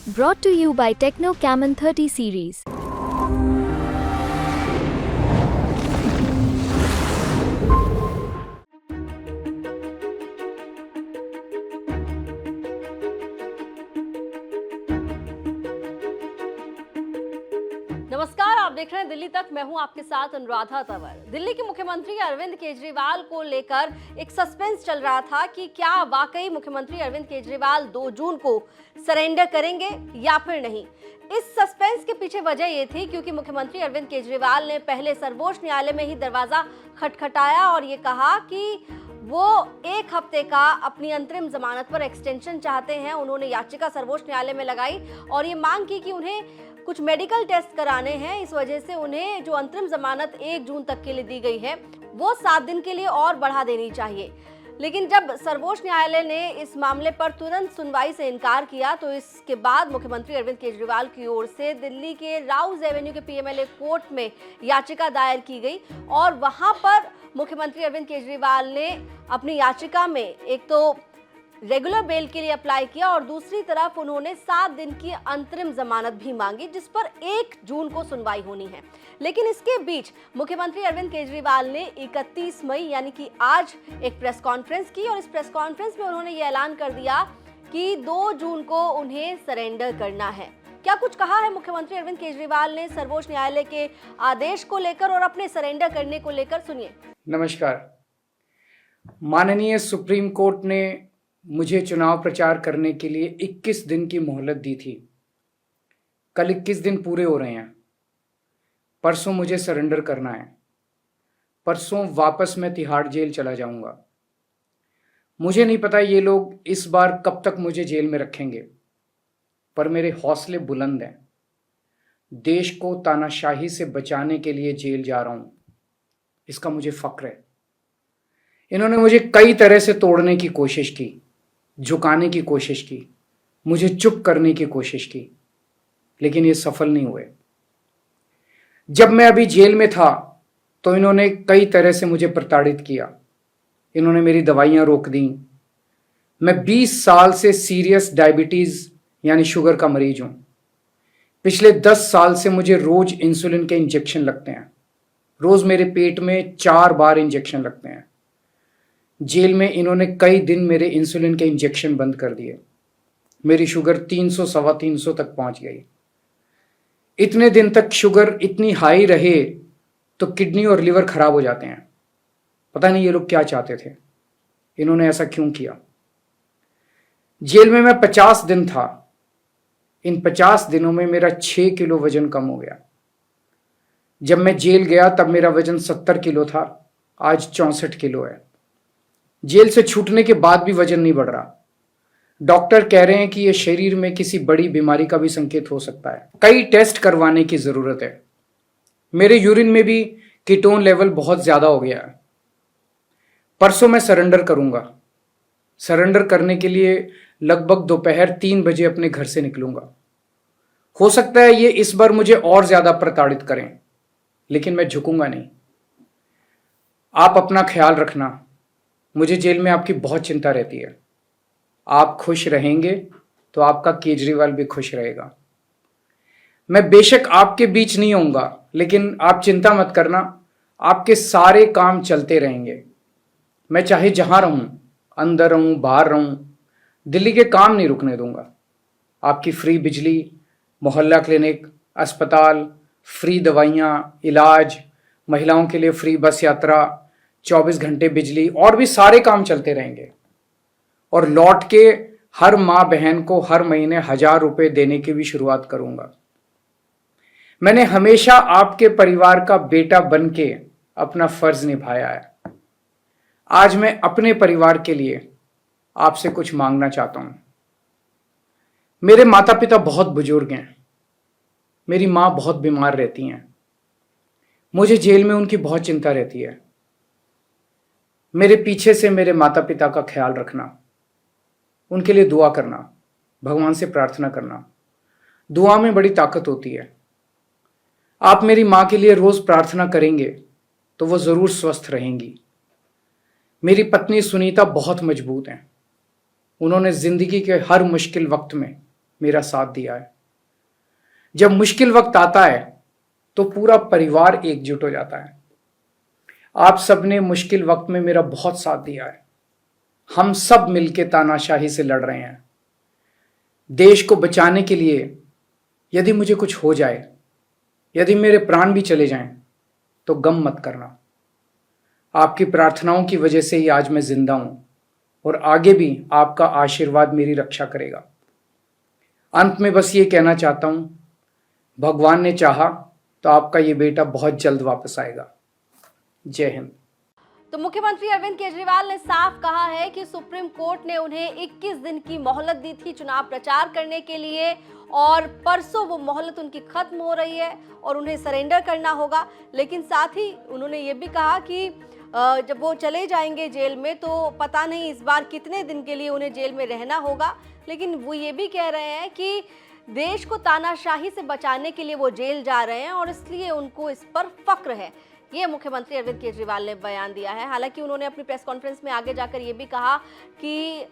Brought to you by Techno Camon 30 series. नमस्कार, आप देख रहे हैं दिल्ली तक। मैं हूं आपके साथ अनुराधा तंवर। दिल्ली के मुख्यमंत्री अरविंद केजरीवाल को लेकर एक सस्पेंस चल रहा था कि क्या वाकई मुख्यमंत्री अरविंद केजरीवाल 2 जून को सरेंडर करेंगे या फिर नहीं। इस सस्पेंस के पीछे वजह ये थी क्योंकि मुख्यमंत्री अरविंद केजरीवाल ने पहले सर्वोच्च न्यायालय में ही दरवाजा खटखटाया और ये कहा कि वो 1 हफ्ते का अपनी अंतरिम जमानत पर एक्सटेंशन चाहते हैं। उन्होंने याचिका सर्वोच्च न्यायालय में लगाई और ये मांग की कि उन्हें कुछ मेडिकल टेस्ट कराने हैं। इस वजह से उन्हें जो अंतरिम जमानत 1 जून तक के लिए दी गई है वो 7 दिन के लिए और बढ़ा देनी चाहिए। लेकिन जब सर्वोच्च न्यायालय ने इस मामले पर तुरंत सुनवाई से इनकार किया तो इसके बाद मुख्यमंत्री अरविंद केजरीवाल की ओर से दिल्ली के राउज एवेन्यू के पीएमएलए कोर्ट में याचिका दायर की गई और वहां पर मुख्यमंत्री अरविंद केजरीवाल ने अपनी याचिका में एक तो रेगुलर बेल के लिए अप्लाई किया और दूसरी तरफ उन्होंने 7 दिन की अंतरिम जमानत भी मांगी जिस पर 1 जून को सुनवाई होनी है। लेकिन इसके बीच मुख्यमंत्री अरविंद केजरीवाल ने 31 मई यानी कि आज एक प्रेस कॉन्फ्रेंस की और इस प्रेस कॉन्फ्रेंस में उन्होंने ये ऐलान कर दिया कि 2 जून को उन्हें सरेंडर करना है। क्या कुछ कहा है मुख्यमंत्री अरविंद केजरीवाल ने सर्वोच्च न्यायालय के आदेश को लेकर और अपने सरेंडर करने को लेकर, सुनिए। नमस्कार। माननीय सुप्रीम कोर्ट ने मुझे चुनाव प्रचार करने के लिए 21 दिन की मोहलत दी थी। कल 21 दिन पूरे हो रहे हैं। परसों मुझे सरेंडर करना है। परसों वापस मैं तिहाड़ जेल चला जाऊंगा। मुझे नहीं पता ये लोग इस बार कब तक मुझे जेल में रखेंगे, पर मेरे हौसले बुलंद हैं। देश को तानाशाही से बचाने के लिए जेल जा रहा हूं, इसका मुझे फक्र है। इन्होंने मुझे कई तरह से तोड़ने की कोशिश की, झुकाने की कोशिश की, मुझे चुप करने की कोशिश की, लेकिन ये सफल नहीं हुए। जब मैं अभी जेल में था तो इन्होंने कई तरह से मुझे प्रताड़ित किया। इन्होंने मेरी दवाइयां रोक दी। मैं 20 साल से सीरियस डायबिटीज यानी शुगर का मरीज हूं। पिछले 10 साल से मुझे रोज इंसुलिन के इंजेक्शन लगते हैं। रोज मेरे पेट में 4 बार इंजेक्शन लगते हैं। जेल में इन्होंने कई दिन मेरे इंसुलिन के इंजेक्शन बंद कर दिए। मेरी शुगर 300 सवा 300 तक पहुंच गई। इतने दिन तक शुगर इतनी हाई रहे तो किडनी और लिवर खराब हो जाते हैं। पता नहीं ये लोग क्या चाहते थे, इन्होंने ऐसा क्यों किया। जेल में मैं 50 दिन था। इन 50 दिनों में मेरा 6 किलो वजन कम हो गया। जब मैं जेल गया तब मेरा वजन 70 किलो था, आज 64 किलो है। जेल से छूटने के बाद भी वजन नहीं बढ़ रहा। डॉक्टर कह रहे हैं कि यह शरीर में किसी बड़ी बीमारी का भी संकेत हो सकता है। कई टेस्ट करवाने की जरूरत है। मेरे यूरिन में भी कीटोन लेवल बहुत ज्यादा हो गया है। परसों मैं सरेंडर करूंगा। सरेंडर करने के लिए लगभग दोपहर 3 बजे अपने घर से निकलूंगा। हो सकता है ये इस बार मुझे और ज्यादा प्रताड़ित करें, लेकिन मैं झुकूंगा नहीं। आप अपना ख्याल रखना। मुझे जेल में आपकी बहुत चिंता रहती है। आप खुश रहेंगे तो आपका केजरीवाल भी खुश रहेगा। मैं बेशक आपके बीच नहीं होऊंगा, लेकिन आप चिंता मत करना, आपके सारे काम चलते रहेंगे। मैं चाहे जहां रहूं, अंदर रहूं, बाहर रहूं, दिल्ली के काम नहीं रुकने दूंगा। आपकी फ्री बिजली, मोहल्ला क्लिनिक, अस्पताल, फ्री दवाइयां, इलाज, महिलाओं के लिए फ्री बस यात्रा, 24 घंटे बिजली और भी सारे काम चलते रहेंगे। और लौट के हर माँ बहन को हर महीने 1000 रुपए देने की भी शुरुआत करूंगा। मैंने हमेशा आपके परिवार का बेटा बन के अपना फर्ज निभाया है। आज मैं अपने परिवार के लिए आपसे कुछ मांगना चाहता हूं। मेरे माता पिता बहुत बुजुर्ग हैं। मेरी माँ बहुत बीमार रहती हैं। मुझे जेल में उनकी बहुत चिंता रहती है। मेरे पीछे से मेरे माता पिता का ख्याल रखना, उनके लिए दुआ करना, भगवान से प्रार्थना करना। दुआ में बड़ी ताकत होती है। आप मेरी माँ के लिए रोज प्रार्थना करेंगे तो वो जरूर स्वस्थ रहेंगी। मेरी पत्नी सुनीता बहुत मजबूत हैं। उन्होंने जिंदगी के हर मुश्किल वक्त में मेरा साथ दिया है। जब मुश्किल वक्त आता है तो पूरा परिवार एकजुट हो जाता है। आप सबने मुश्किल वक्त में मेरा बहुत साथ दिया है। हम सब मिलके तानाशाही से लड़ रहे हैं। देश को बचाने के लिए यदि मुझे कुछ हो जाए, यदि मेरे प्राण भी चले जाएं, तो गम मत करना। आपकी प्रार्थनाओं की वजह से ही आज मैं जिंदा हूं और आगे भी आपका आशीर्वाद मेरी रक्षा करेगा। अंत में बस ये कहना चाहता हूं, भगवान ने चाहा तो आपका ये बेटा बहुत जल्द वापस आएगा। जय हिंद। तो मुख्यमंत्री अरविंद केजरीवाल ने साफ कहा है कि सुप्रीम कोर्ट ने उन्हें 21 दिन की मोहलत दी थी चुनाव प्रचार करने के लिए, और परसों वो मोहलत उनकी खत्म हो रही है और उन्हें सरेंडर करना होगा। लेकिन साथ ही उन्होंने ये भी कहा कि जब वो चले जाएंगे जेल में तो पता नहीं इस बार कितने दिन के लिए उन्हें जेल में रहना होगा। लेकिन वो ये भी कह रहे हैं कि देश को तानाशाही से बचाने के लिए वो जेल जा रहे हैं और इसलिए उनको इस पर फक्र है। ये मुख्यमंत्री अरविंद केजरीवाल ने बयान दिया है। हालांकि उन्होंने अपनी प्रेस कॉन्फ्रेंस में आगे जाकर ये भी कहा कि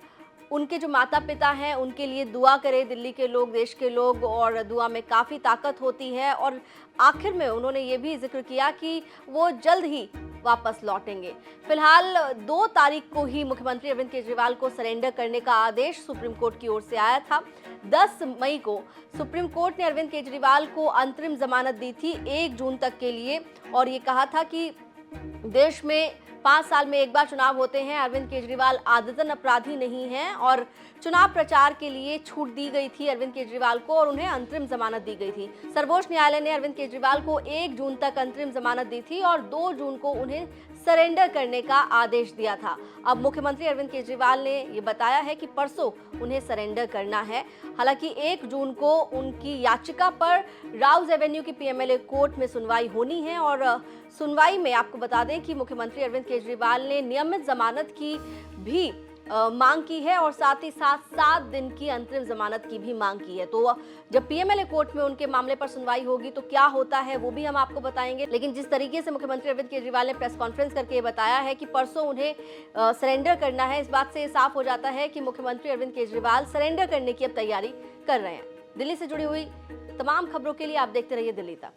उनके जो माता पिता हैं उनके लिए दुआ करें दिल्ली के लोग, देश के लोग, और दुआ में काफ़ी ताकत होती है। और आखिर में उन्होंने ये भी जिक्र किया कि वो जल्द ही वापस लौटेंगे। फिलहाल 2 तारीख को ही मुख्यमंत्री अरविंद केजरीवाल को सरेंडर करने का आदेश सुप्रीम कोर्ट की ओर से आया था। 10 मई को सुप्रीम कोर्ट ने अरविंद केजरीवाल को अंतरिम जमानत दी थी 1 जून तक के लिए, और ये कहा था कि देश में 5 साल में एक बार चुनाव होते हैं। अरविंद केजरीवाल आदतन अपराधी नहीं हैं और चुनाव प्रचार के लिए छूट दी गई थी अरविंद केजरीवाल को और उन्हें अंतरिम जमानत दी गई थी। सर्वोच्च न्यायालय ने अरविंद केजरीवाल को 1 जून तक अंतरिम जमानत दी थी और 2 जून को उन्हें सरेंडर करने का आदेश दिया था। अब मुख्यमंत्री अरविंद केजरीवाल ने ये बताया है कि परसों उन्हें सरेंडर करना है। हालांकि 1 जून को उनकी याचिका पर राउज एवेन्यू की पीएमएलए कोर्ट में सुनवाई होनी है और सुनवाई में आपको बता दें कि मुख्यमंत्री अरविंद केजरीवाल ने नियमित जमानत की भी मांग की है और साथ ही साथ 7 दिन की अंतरिम जमानत की भी मांग की है। तो जब पीएमएलए कोर्ट में उनके मामले पर सुनवाई होगी तो क्या होता है वो भी हम आपको बताएंगे। लेकिन जिस तरीके से मुख्यमंत्री अरविंद केजरीवाल ने प्रेस कॉन्फ्रेंस करके बताया है कि परसों उन्हें सरेंडर करना है, इस बात से ये साफ हो जाता है कि मुख्यमंत्री अरविंद केजरीवाल सरेंडर करने की अब तैयारी कर रहे हैं। दिल्ली से जुड़ी हुई तमाम खबरों के लिए आप देखते रहिए दिल्ली तक।